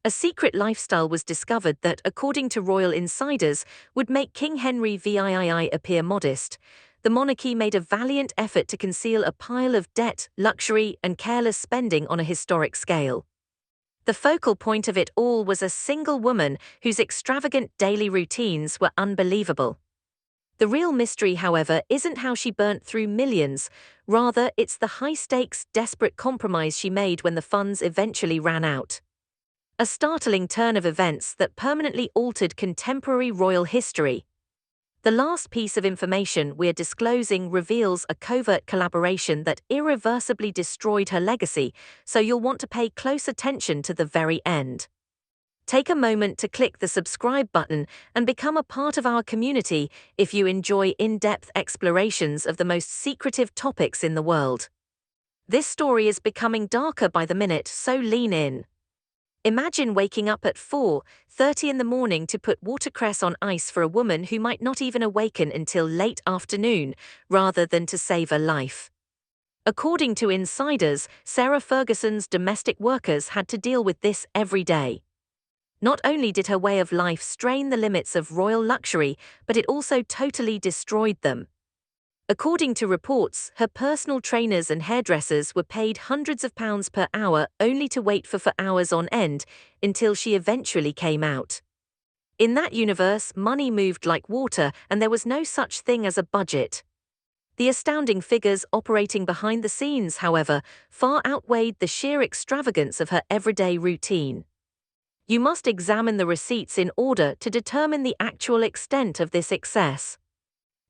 A secret lifestyle was discovered that, according to royal insiders, would make King Henry VIII appear modest. The monarchy made a valiant effort to conceal a pile of debt, luxury, and careless spending on a historic scale. The focal point of it all was a single woman whose extravagant daily routines were unbelievable. The real mystery, however, isn't how she burnt through millions. Rather, it's the high-stakes, desperate compromise she made when the funds eventually ran out. A startling turn of events that permanently altered contemporary royal history. The last piece of information we're disclosing reveals a covert collaboration that irreversibly destroyed her legacy, so you'll want to pay close attention to the very end. Take a moment to click the subscribe button and become a part of our community if you enjoy in-depth explorations of the most secretive topics in the world. This story is becoming darker by the minute, so lean in. Imagine waking up at 4:30 in the morning to put watercress on ice for a woman who might not even awaken until late afternoon, rather than to save a life. According to insiders, Sarah Ferguson's domestic workers had to deal with this every day. Not only did her way of life strain the limits of royal luxury, but it also totally destroyed them. According to reports, her personal trainers and hairdressers were paid hundreds of pounds per hour only to wait for hours on end, until she eventually came out. In that universe, money moved like water, and there was no such thing as a budget. The astounding figures operating behind the scenes, however, far outweighed the sheer extravagance of her everyday routine. You must examine the receipts in order to determine the actual extent of this excess.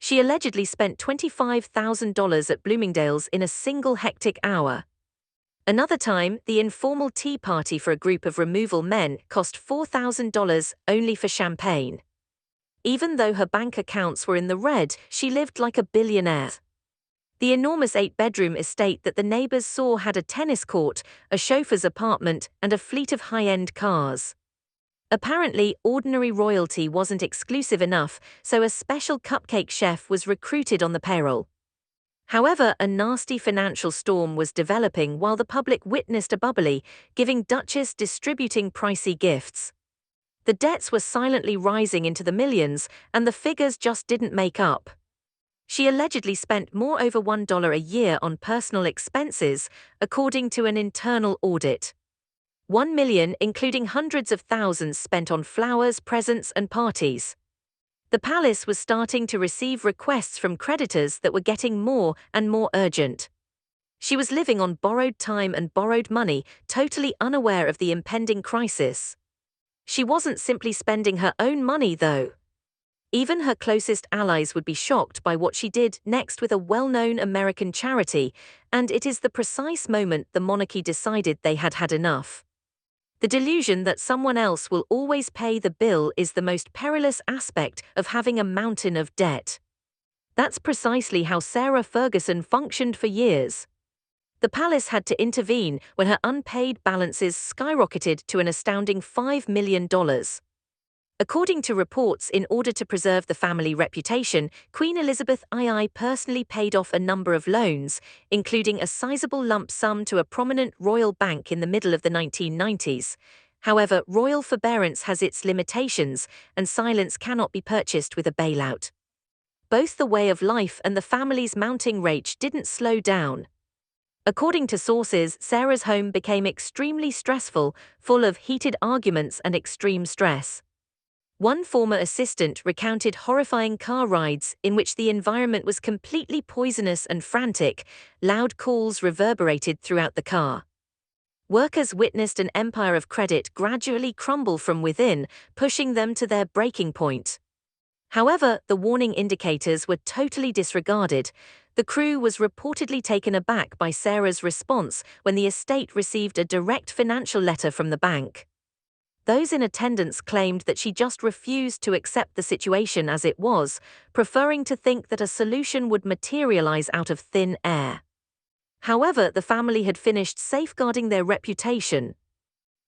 She allegedly spent $25,000 at Bloomingdale's in a single hectic hour. Another time, the informal tea party for a group of removal men cost $4,000 only for champagne. Even though her bank accounts were in the red, she lived like a billionaire. The enormous 8-bedroom estate that the neighbors saw had a tennis court, a chauffeur's apartment, and a fleet of high-end cars. Apparently, ordinary royalty wasn't exclusive enough, so a special cupcake chef was recruited on the payroll. However, a nasty financial storm was developing while the public witnessed a bubbly, giving Duchess distributing pricey gifts. The debts were silently rising into the millions, and the figures just didn't make up. She allegedly spent more over $1 a year on personal expenses, according to an internal audit. $1 million, including hundreds of thousands spent on flowers, presents, and parties. The palace was starting to receive requests from creditors that were getting more and more urgent. She was living on borrowed time and borrowed money, totally unaware of the impending crisis. She wasn't simply spending her own money, though. Even her closest allies would be shocked by what she did next with a well-known American charity, and it is the precise moment the monarchy decided they had had enough. The delusion that someone else will always pay the bill is the most perilous aspect of having a mountain of debt. That's precisely how Sarah Ferguson functioned for years. The palace had to intervene when her unpaid balances skyrocketed to an astounding $5 million. According to reports, in order to preserve the family reputation, Queen Elizabeth II personally paid off a number of loans, including a sizable lump sum to a prominent royal bank in the middle of the 1990s. However, royal forbearance has its limitations, and silence cannot be purchased with a bailout. Both the way of life and the family's mounting rage didn't slow down. According to sources, Sarah's home became extremely stressful, full of heated arguments and extreme stress. One former assistant recounted horrifying car rides in which the environment was completely poisonous and frantic. Loud calls reverberated throughout the car. Workers witnessed an empire of credit gradually crumble from within, pushing them to their breaking point. However, the warning indicators were totally disregarded. The crew was reportedly taken aback by Sarah's response when the estate received a direct financial letter from the bank. Those in attendance claimed that she just refused to accept the situation as it was, preferring to think that a solution would materialize out of thin air. However, the family had finished safeguarding their reputation.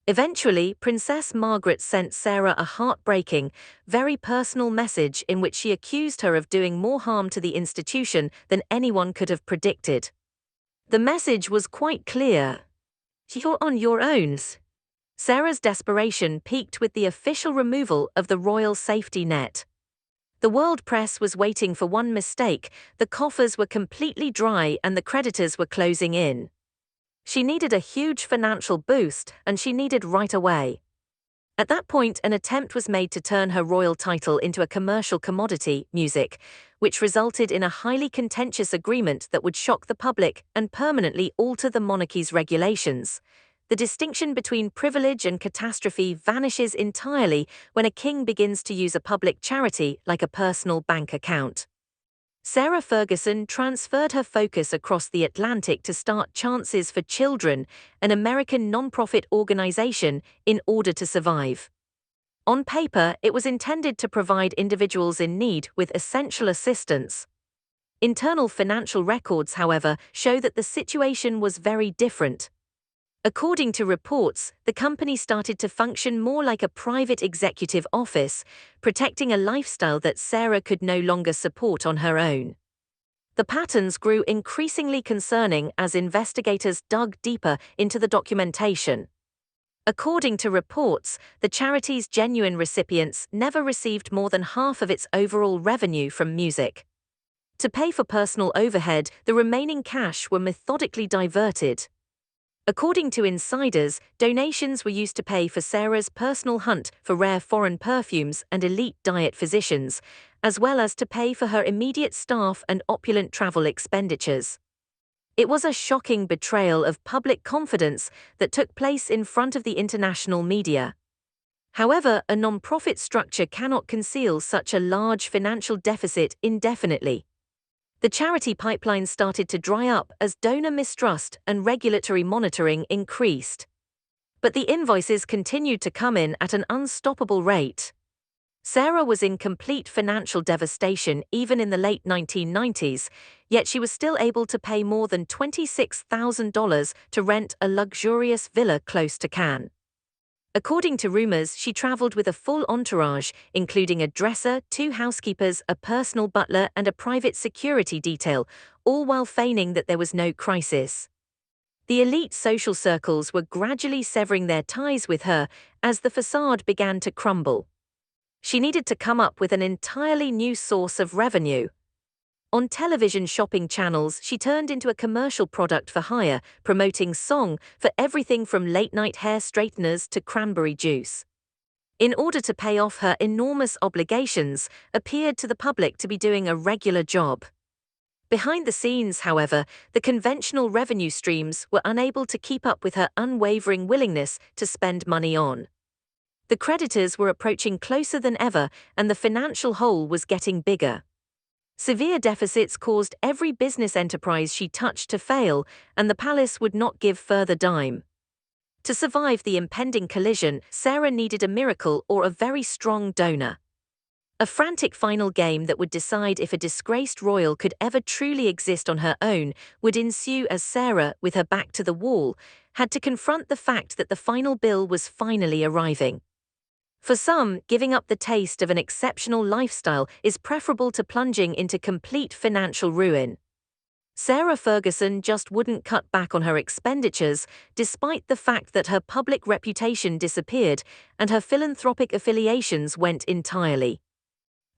Eventually, Princess Margaret sent Sarah a heartbreaking, very personal message in which she accused her of doing more harm to the institution than anyone could have predicted. The message was quite clear. "You're on your own. Sarah's desperation peaked with the official removal of the royal safety net. The world press was waiting for one mistake: the coffers were completely dry and the creditors were closing in. She needed a huge financial boost, and she needed right away. At that point, an attempt was made to turn her royal title into a commercial commodity, music, which resulted in a highly contentious agreement that would shock the public and permanently alter the monarchy's regulations. The distinction between privilege and catastrophe vanishes entirely when a king begins to use a public charity like a personal bank account. Sarah Ferguson transferred her focus across the Atlantic to start Chances for Children, an American nonprofit organization, in order to survive. On paper, it was intended to provide individuals in need with essential assistance. Internal financial records, however, show that the situation was very different. According to reports, the company started to function more like a private executive office, protecting a lifestyle that Sarah could no longer support on her own. The patterns grew increasingly concerning as investigators dug deeper into the documentation. According to reports, the charity's genuine recipients never received more than half of its overall revenue from music. To pay for personal overhead, the remaining cash were methodically diverted. According to insiders, donations were used to pay for Sarah's personal hunt for rare foreign perfumes and elite diet physicians, as well as to pay for her immediate staff and opulent travel expenditures. It was a shocking betrayal of public confidence that took place in front of the international media. However, a non-profit structure cannot conceal such a large financial deficit indefinitely. The charity pipeline started to dry up as donor mistrust and regulatory monitoring increased. But the invoices continued to come in at an unstoppable rate. Sarah was in complete financial devastation even in the late 1990s, yet she was still able to pay more than $26,000 to rent a luxurious villa close to Cannes. According to rumors, she traveled with a full entourage, including a dresser, 2 housekeepers, a personal butler, and a private security detail, all while feigning that there was no crisis. The elite social circles were gradually severing their ties with her as the facade began to crumble. She needed to come up with an entirely new source of revenue. On television shopping channels, she turned into a commercial product for hire, promoting song for everything from late-night hair straighteners to cranberry juice. In order to pay off her enormous obligations, appeared to the public to be doing a regular job. Behind the scenes, however, the conventional revenue streams were unable to keep up with her unwavering willingness to spend money on. The creditors were approaching closer than ever, and the financial hole was getting bigger. Severe deficits caused every business enterprise she touched to fail, and the palace would not give further dime. To survive the impending collision, Sarah needed a miracle or a very strong donor. A frantic final game that would decide if a disgraced royal could ever truly exist on her own would ensue as Sarah, with her back to the wall, had to confront the fact that the final bill was finally arriving. For some, giving up the taste of an exceptional lifestyle is preferable to plunging into complete financial ruin. Sarah Ferguson just wouldn't cut back on her expenditures, despite the fact that her public reputation disappeared and her philanthropic affiliations went entirely.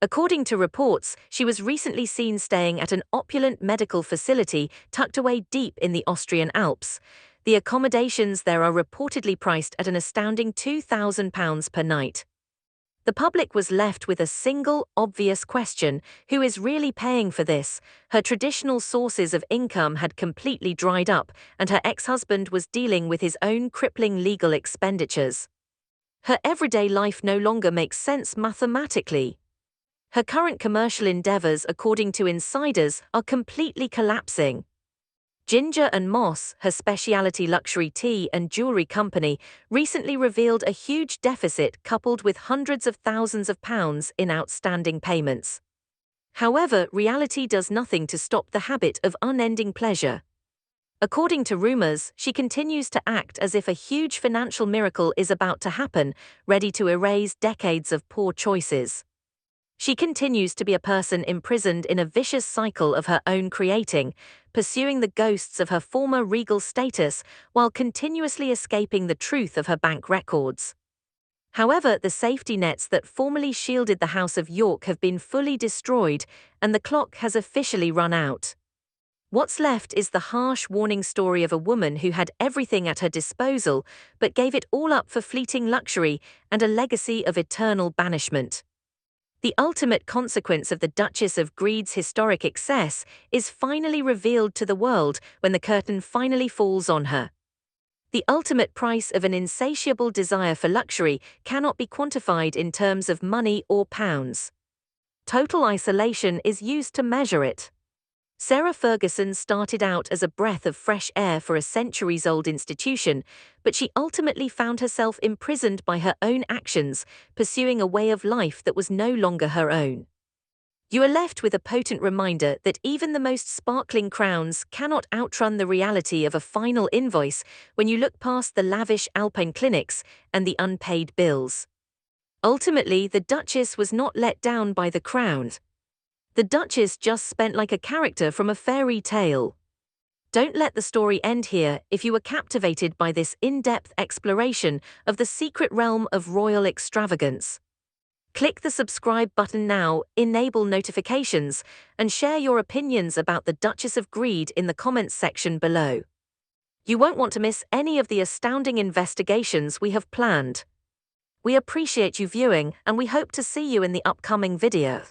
According to reports, she was recently seen staying at an opulent medical facility tucked away deep in the Austrian Alps. The accommodations there are reportedly priced at an astounding £2,000 per night. The public was left with a single, obvious question: who is really paying for this? Her traditional sources of income had completely dried up, and her ex-husband was dealing with his own crippling legal expenditures. Her everyday life no longer makes sense mathematically. Her current commercial endeavors, according to insiders, are completely collapsing. Ginger and Moss, her specialty luxury tea and jewelry company, recently revealed a huge deficit coupled with hundreds of thousands of pounds in outstanding payments. However, reality does nothing to stop the habit of unending pleasure. According to rumors, she continues to act as if a huge financial miracle is about to happen, ready to erase decades of poor choices. She continues to be a person imprisoned in a vicious cycle of her own creating, pursuing the ghosts of her former regal status while continuously escaping the truth of her bank records. However, the safety nets that formerly shielded the House of York have been fully destroyed, and the clock has officially run out. What's left is the harsh warning story of a woman who had everything at her disposal but gave it all up for fleeting luxury and a legacy of eternal banishment. The ultimate consequence of the Duchess of Greed's historic excess is finally revealed to the world when the curtain finally falls on her. The ultimate price of an insatiable desire for luxury cannot be quantified in terms of money or pounds. Total isolation is used to measure it. Sarah Ferguson started out as a breath of fresh air for a centuries-old institution, but she ultimately found herself imprisoned by her own actions, pursuing a way of life that was no longer her own. You are left with a potent reminder that even the most sparkling crowns cannot outrun the reality of a final invoice when you look past the lavish Alpine clinics and the unpaid bills. Ultimately, the Duchess was not let down by the crown. The Duchess just spent like a character from a fairy tale. Don't let the story end here if you were captivated by this in-depth exploration of the secret realm of royal extravagance. Click the subscribe button now, enable notifications, and share your opinions about the Duchess of Greed in the comments section below. You won't want to miss any of the astounding investigations we have planned. We appreciate you viewing, and we hope to see you in the upcoming video.